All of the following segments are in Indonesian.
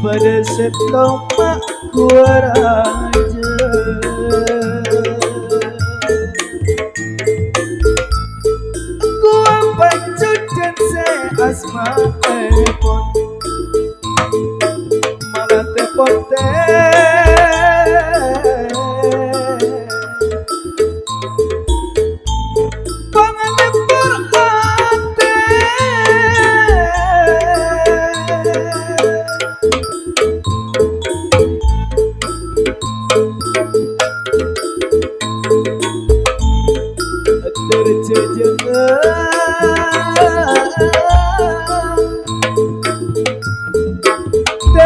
pada setomak gua raja gua pacut dan asma telepon Malate Pote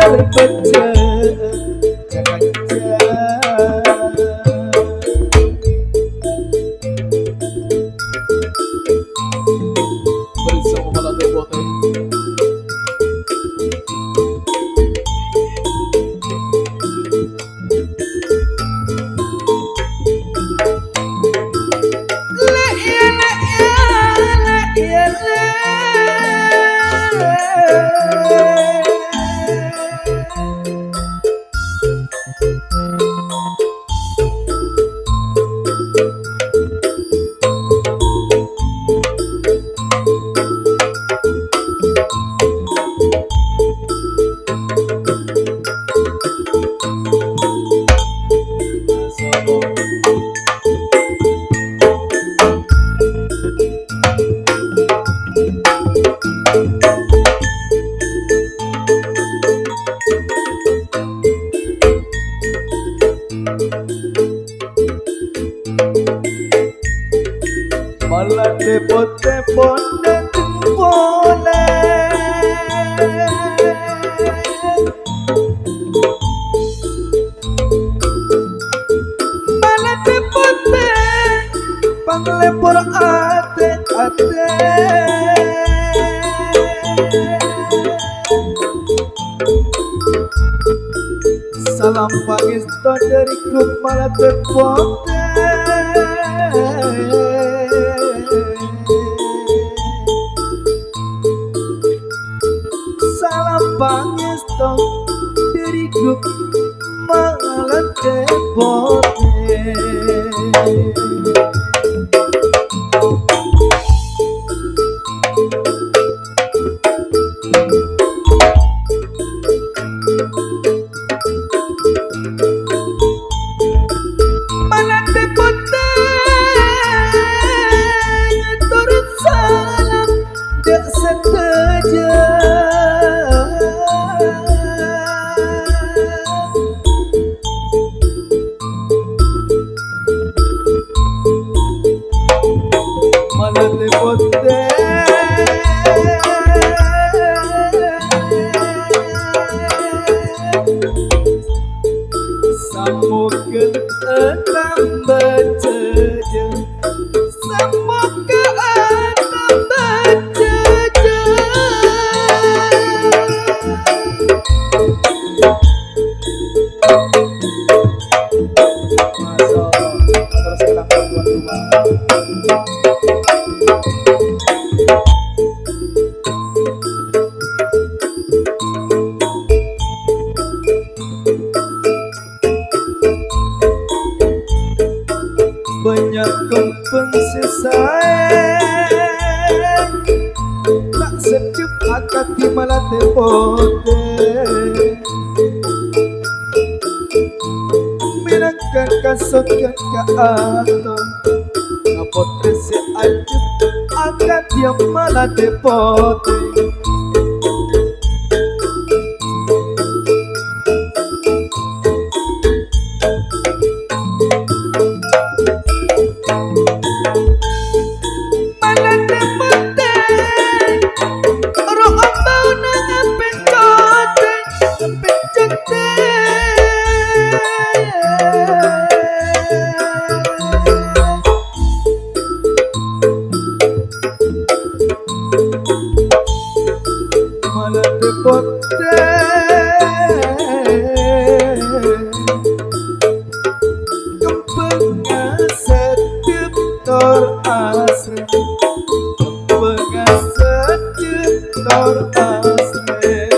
terpecah bersama Malate Pote. Malate Pote ponde jempole Malate Pote panglebur ate salam pangestu dari grup Malate Pote. Salam pangestu dari grup Malate Pote. Malate Pote turut salam dek seteja Malate Pote samoga tambah ceja samoga tambah ceja banyak kempeng sesae tak sejuk akad di Malate Pote minangkan kasotkan ka ato ngapotre se ajuk akad di Malate Pote Pote kempengnya sedep tor asre kempengnya sedep tor asre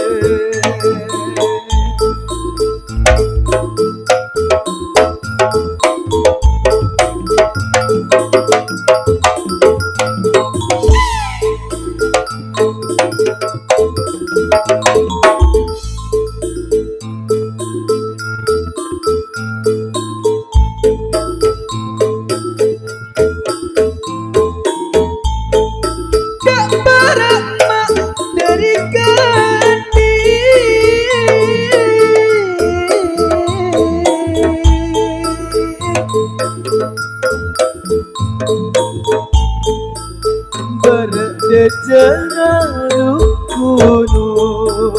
Jangan gunung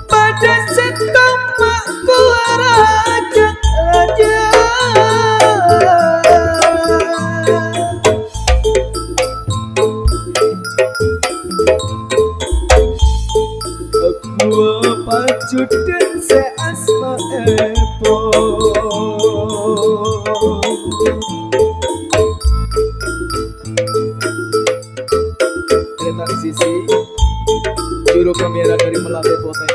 pada setomakku raja-raja aku pacu dan seasma epo sisi juru kamera dari Malate Pote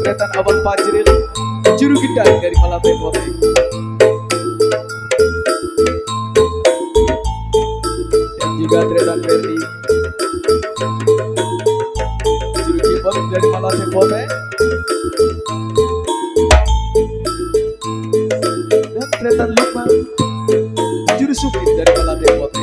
Tretan Abang Pajril juru gendang dari Malate Pote dan juga Tretan Ferdi juru keyboard dari Malate Pote dan Tretan Lukman juru supir dari Malate Pote.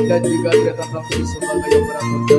Dan juga kelihatan langsung sebagai operator